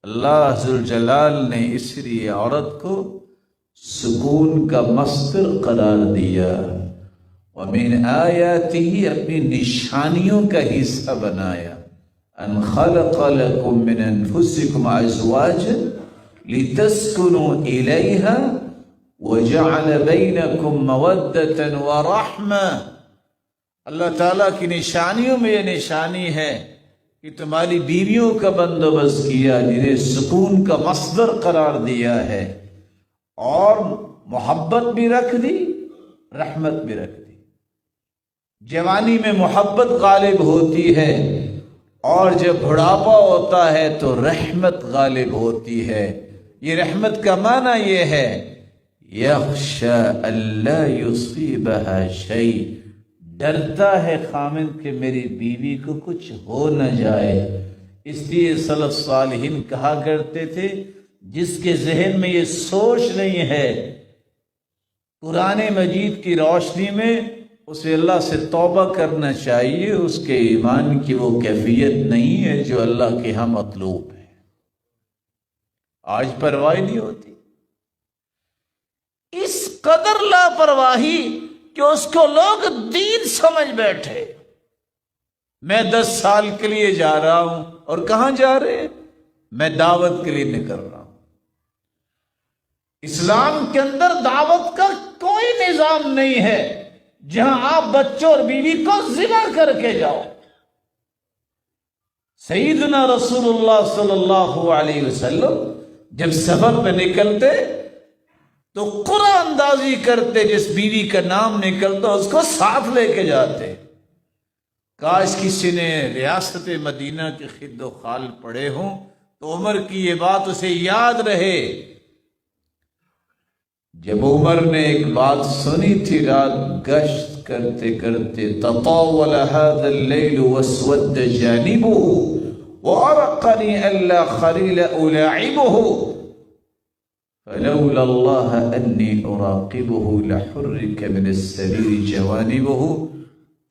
اللہ ذوالجلال نے اس لیے عورت کو سکون کا مصدر قرار دیا، ومن آیاتہ اپنی نشانیوں کا حصہ بنایا، ان خلق لکم من انفسکم ازواجا لتسکنوا الیہا وجعل بینکم مودۃ ورحمہ۔ اللہ تعالیٰ کی نشانیوں میں یہ نشانی ہے کہ تمہاری بیویوں کا بندوبست کیا، جنہیں سکون کا مصدر قرار دیا ہے، اور محبت بھی رکھ دی، رحمت بھی رکھ دی۔ جوانی میں محبت غالب ہوتی ہے، اور جب بڑھاپا ہوتا ہے تو رحمت غالب ہوتی ہے۔ یہ رحمت کا معنی یہ ہے یخشی اللہ یصیبہا شیء، ڈرتا ہے خامند کہ میری بیوی کو کچھ ہو نہ جائے۔ اس لیے سلف صالحین کہا کرتے تھے جس کے ذہن میں یہ سوچ نہیں ہے قرآن مجید کی روشنی میں، اسے اللہ سے توبہ کرنا چاہیے، اس کے ایمان کی وہ کیفیت نہیں ہے جو اللہ کے ہاں مطلوب ہے۔ آج پرواہ نہیں ہوتی، اس قدر لاپرواہی کہ اس کو لوگ دین سمجھ بیٹھے۔ میں 10 سال کے لیے جا رہا ہوں، اور کہاں جا رہے ہیں؟ میں دعوت کے لیے نکل رہا ہوں۔ اسلام کے اندر دعوت کا کوئی نظام نہیں ہے جہاں آپ بچوں اور بیوی کو ذبح کر کے جاؤ۔ سیدنا رسول اللہ صلی اللہ علیہ وسلم جب سفر پہ نکلتے تو قرآن اندازی کرتے، جس بیوی کا نام نکلتا اس کو ساتھ لے کے جاتے۔ کاش کسی نے ریاست مدینہ کے خد و خال پڑھے ہوں تو عمر کی یہ بات اسے یاد رہے۔ جب عمر نے ایک بات سنی تھی رات گشت کرتے کرتے، تطاول هذا الليل واسود جانبه وارقني الا خليل الاعبه فلولا الله انی اراقبه لحرك من السریر جوانبه۔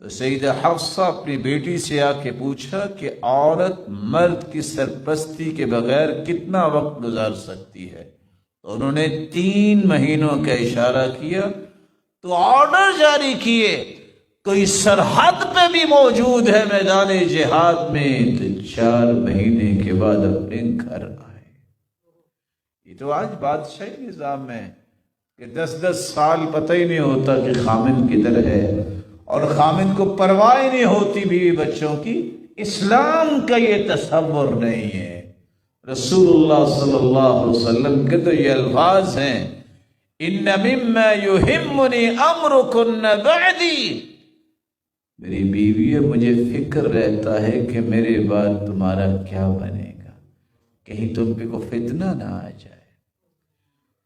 تو سیدہ حفصہ اپنی بیٹی سے آ کے پوچھا کہ عورت مرد کی سرپرستی کے بغیر کتنا وقت گزار سکتی ہے؟ تو انہوں نے 3 مہینوں کا اشارہ کیا، تو آرڈر جاری کیے کوئی سرحد پہ بھی موجود ہے میدان جہاد میں تو 4 مہینے کے بعد اپنے گھر آئے۔ یہ تو آج بادشاہی نظام ہے کہ 10 سال پتہ ہی نہیں ہوتا کہ خامند کدھر ہے، اور خامند کو پرواہ نہیں ہوتی بیوی بچوں کی۔ اسلام کا یہ تصور نہیں ہے۔ رسول اللہ صلی اللہ علیہ وسلم کے تو یہ الفاظ ہیں، ان مما یہمنی امرکن بعدی، میری بیوی ہے، مجھے فکر رہتا ہے کہ میرے بعد تمہارا کیا بنے گا، کہیں تم پہ کوئی فتنہ نہ آ جائے۔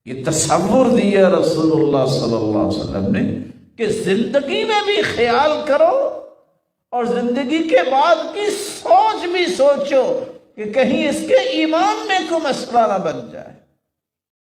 یہ تصور دیا رسول اللہ صلی اللہ علیہ وسلم نے کہ زندگی میں بھی خیال کرو، اور زندگی کے بعد کی سوچ بھی سوچو کہ کہیں اس کے ایمان میں کوئی مسئلہ نہ بن جائے۔